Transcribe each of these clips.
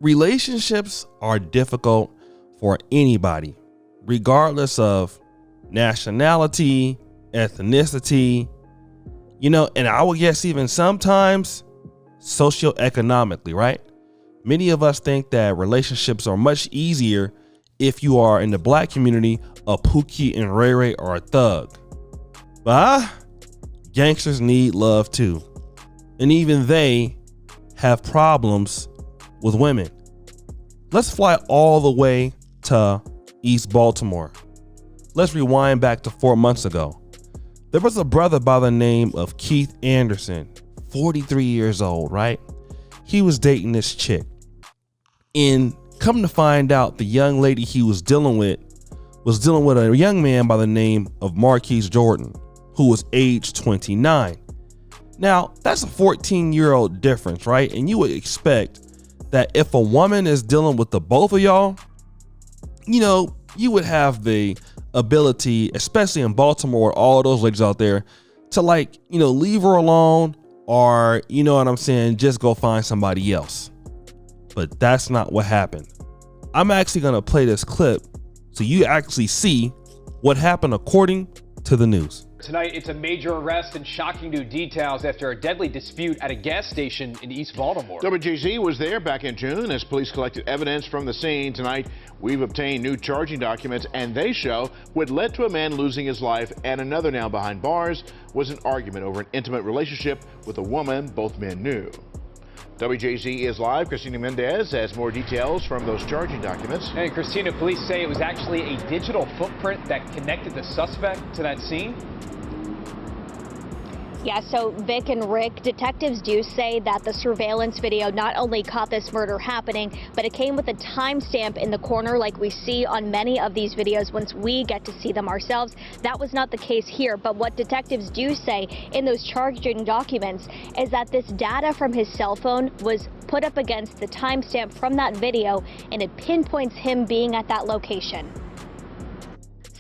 Relationships are difficult for anybody, regardless of nationality, ethnicity, and I would guess even sometimes socioeconomically, right? Many of us think that relationships are much easier if you are in the black community, a Pookie and Ray Ray are a thug. But gangsters need love too. And even they have problems with women. Let's fly all the way to East Baltimore. Let's rewind back to 4 months ago. There was a brother by the name of Keith Anderson, 43 years old, right? He was dating this chick. And come to find out, the young lady he was dealing with a young man by the name of Marquise Jordan, who was age 29. Now, that's a 14-year-old difference, right? And you would expect that if a woman is dealing with the both of y'all, you would have the ability, especially in Baltimore, all those ladies out there, to leave her alone, or, just go find somebody else. But that's not what happened. I'm actually going to play this clip so you actually see what happened according to the news. Tonight, it's a major arrest and shocking new details after a deadly dispute at a gas station in East Baltimore. WJZ was there back in June as police collected evidence from the scene. Tonight, we've obtained new charging documents, and they show what led to a man losing his life and another now behind bars was an argument over an intimate relationship with a woman both men knew. WJZ is live. Christina Mendez has more details from those charging documents. And Christina, police say it was actually a digital footprint that connected the suspect to that scene. Yeah, so Vic and Rick, detectives do say that the surveillance video not only caught this murder happening, but it came with a timestamp in the corner like we see on many of these videos once we get to see them ourselves. That was not the case here, but what detectives do say in those charging documents is that this data from his cell phone was put up against the timestamp from that video, and it pinpoints him being at that location.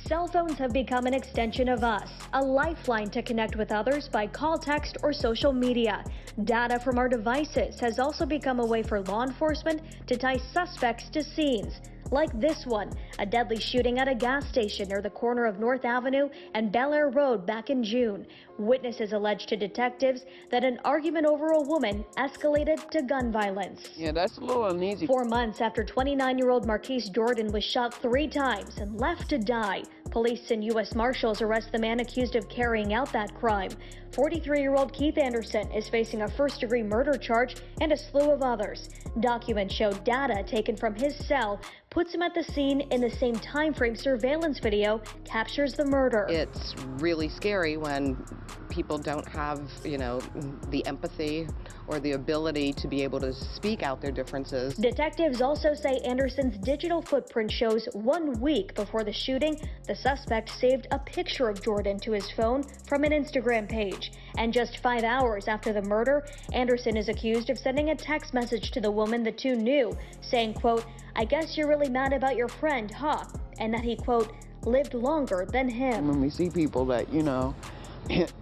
Cell phones have become an extension of us, a lifeline to connect with others by call, text, or social media. Data from our devices has also become a way for law enforcement to tie suspects to scenes. Like this one, a deadly shooting at a gas station near the corner of North Avenue and Bel Air Road back in June. Witnesses alleged to detectives that an argument over a woman escalated to gun violence. Yeah, that's a little uneasy. 4 months after 29-year-old Marquise Jordan was shot 3 times and left to die, police and U.S. Marshals arrest the man accused of carrying out that crime. 43-year-old Keith Anderson is facing a first-degree murder charge and a slew of others. Documents show data taken from his cell puts him at the scene in the same time frame surveillance video captures the murder. It's really scary when people don't have, the empathy or the ability to be able to speak out their differences. Detectives also say Anderson's digital footprint shows 1 week before the shooting, the suspect saved a picture of Jordan to his phone from an Instagram page. And just 5 hours after the murder, Anderson is accused of sending a text message to the woman the two knew, saying, quote, "I guess you're really mad about your friend, huh?" And that he, quote, lived longer than him. When we see people that,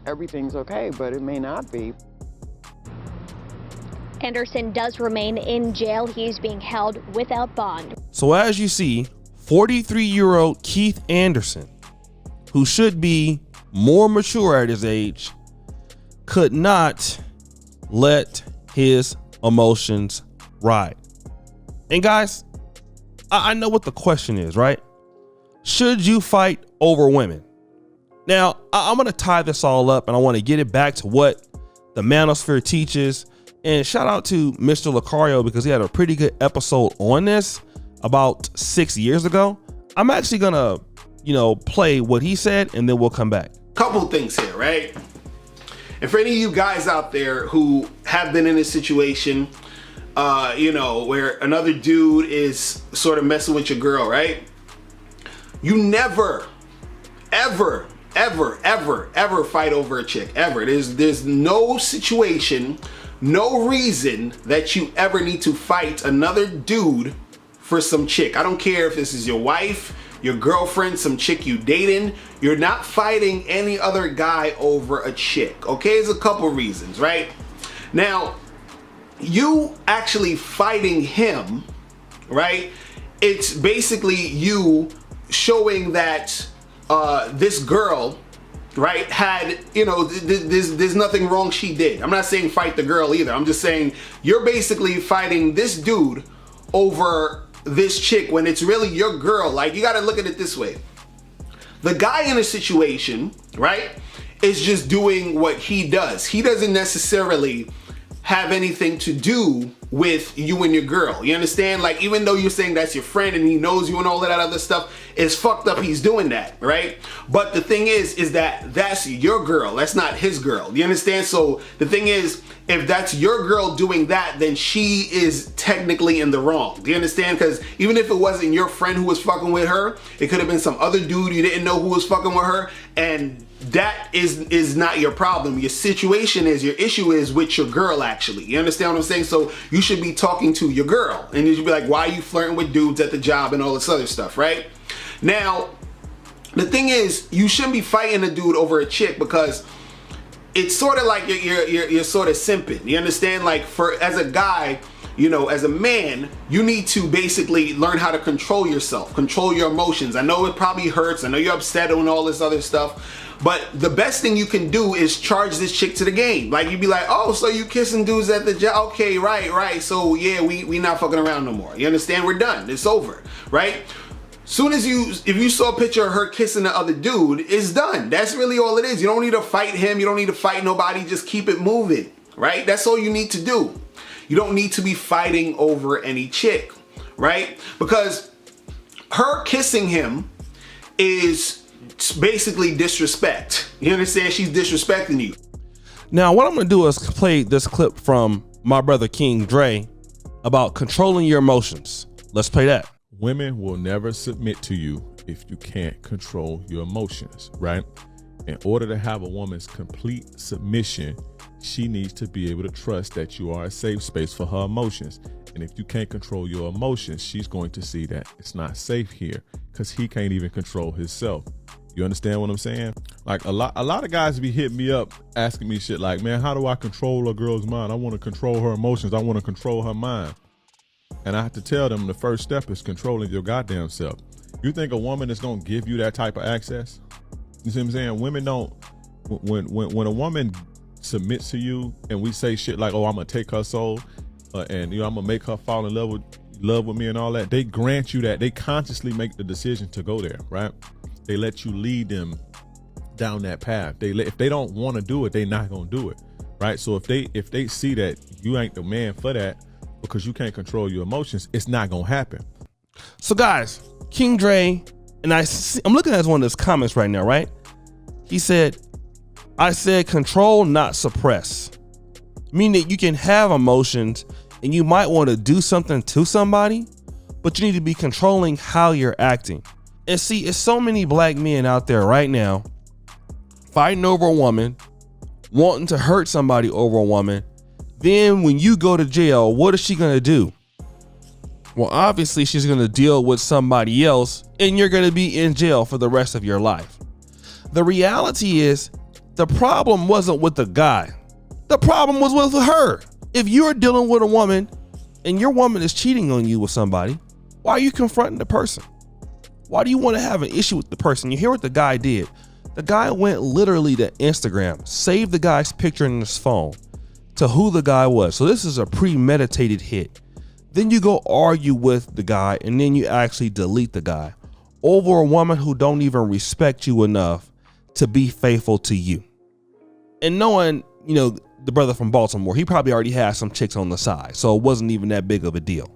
everything's okay, but it may not be. Anderson does remain in jail. He's being held without bond. So as you see, 43-year-old Keith Anderson, who should be more mature at his age, could not let his emotions ride. And guys, I know what the question is, right? Should you fight over women? Now, I'm going to tie this all up, and I want to get it back to what the manosphere teaches. And shout out to Mr. Lucario, because he had a pretty good episode on this about 6 years ago. I'm actually going to, play what he said, and then we'll come back. Couple things here, right? And for any of you guys out there who have been in this situation, where another dude is sort of messing with your girl, right? You never, ever fight over a chick, ever. There's no situation, no reason that you ever need to fight another dude for some chick. I don't care if this is your wife, your girlfriend, some chick you dating. You're not fighting any other guy over a chick, okay? There's a couple reasons, right? Now, you actually fighting him, right? It's basically you showing that this girl, right, had, you know, there's nothing wrong she did. I'm not saying fight the girl either. I'm just saying you're basically fighting this dude over this chick when it's really your girl. Like, you got to look at it this way. The guy in a situation, right, is just doing what he does. He doesn't necessarily have anything to do with you and your girl. You understand? Like, even though you're saying that's your friend and he knows you and all that other stuff, it's fucked up he's doing that, right? But the thing is that that's your girl. That's not his girl. You understand? So the thing is, if that's your girl doing that, then she is technically in the wrong. Do you understand? Because even if it wasn't your friend who was fucking with her, it could have been some other dude you didn't know who was fucking with her, and that is not your problem. Your situation is, your issue is with your girl, actually. You understand what I'm saying? So you should be talking to your girl, and you should be like, why are you flirting with dudes at the job and all this other stuff, right? Now, the thing is, you shouldn't be fighting a dude over a chick, because it's sort of like you're sort of simping. You understand? Like, as a guy, you know, as a man, you need to basically learn how to control yourself, control your emotions. I know it probably hurts. I know you're upset and all this other stuff. But the best thing you can do is charge this chick to the game. Like, you'd be like, oh, so you kissing dudes at the job? Okay, right. So yeah, we not fucking around no more. You understand? We're done. It's over, right? Soon as if you saw a picture of her kissing the other dude, it's done. That's really all it is. You don't need to fight him. You don't need to fight nobody. Just keep it moving, right? That's all you need to do. You don't need to be fighting over any chick, right? Because her kissing him is basically disrespect. You understand? She's disrespecting you. Now, what I'm going to do is play this clip from my brother King Dre about controlling your emotions. Let's play that. Women will never submit to you if you can't control your emotions, right? In order to have a woman's complete submission, she needs to be able to trust that you are a safe space for her emotions. And if you can't control your emotions, she's going to see that it's not safe here, because he can't even control himself. You understand what I'm saying? Like, a lot of guys be hitting me up asking me shit like, man, how do I control a girl's mind? I want to control her emotions. I want to control her mind. And I have to tell them the first step is controlling your goddamn self. You think a woman is going to give you that type of access? You see what I'm saying? Women don't, when a woman submits to you and we say shit like, oh, I'm going to take her soul and, you know, I'm going to make her fall in love with me and all that, they grant you that. They consciously make the decision to go there, right? They let you lead them down that path. If they don't want to do it, they're not going to do it, right? So if they see that you ain't the man for that because you can't control your emotions, it's not going to happen. So guys, King Dre, and I'm looking at one of his comments right now, right? He said, I said control, not suppress. Meaning that you can have emotions and you might want to do something to somebody, but you need to be controlling how you're acting. And see, it's so many black men out there right now fighting over a woman, wanting to hurt somebody over a woman. Then when you go to jail, what is she going to do? Well, obviously she's going to deal with somebody else and you're going to be in jail for the rest of your life. The reality is the problem wasn't with the guy. The problem was with her. If you're dealing with a woman and your woman is cheating on you with somebody, why are you confronting the person? Why do you want to have an issue with the person? You hear what the guy did. The guy went literally to Instagram, saved the guy's picture in his phone to who the guy was. So this is a premeditated hit. Then you go argue with the guy and then you actually delete the guy over a woman who don't even respect you enough to be faithful to you. And knowing, you know, the brother from Baltimore, he probably already had some chicks on the side, so it wasn't even that big of a deal.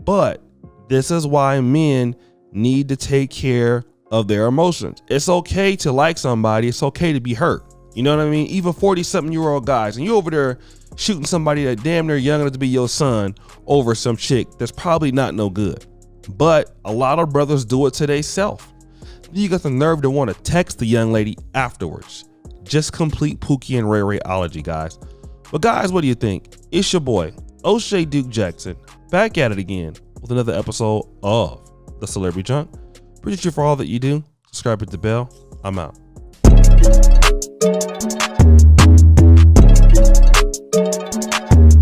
But this is why men need to take care of their emotions. It's okay to like somebody. It's okay to be hurt. You know what I mean? Even 40-something-year-old guys, and you over there shooting somebody that damn near young enough to be your son over some chick that's probably not no good. But a lot of brothers do it to themselves. You got the nerve to want to text the young lady afterwards. Just complete Pookie and Ray Rayology, guys. But guys, what do you think? It's your boy, O'Shea Duke Jackson, back at it again with another episode of The Celebrity Junk. Appreciate you for all that you do. Subscribe, hit the bell. I'm out.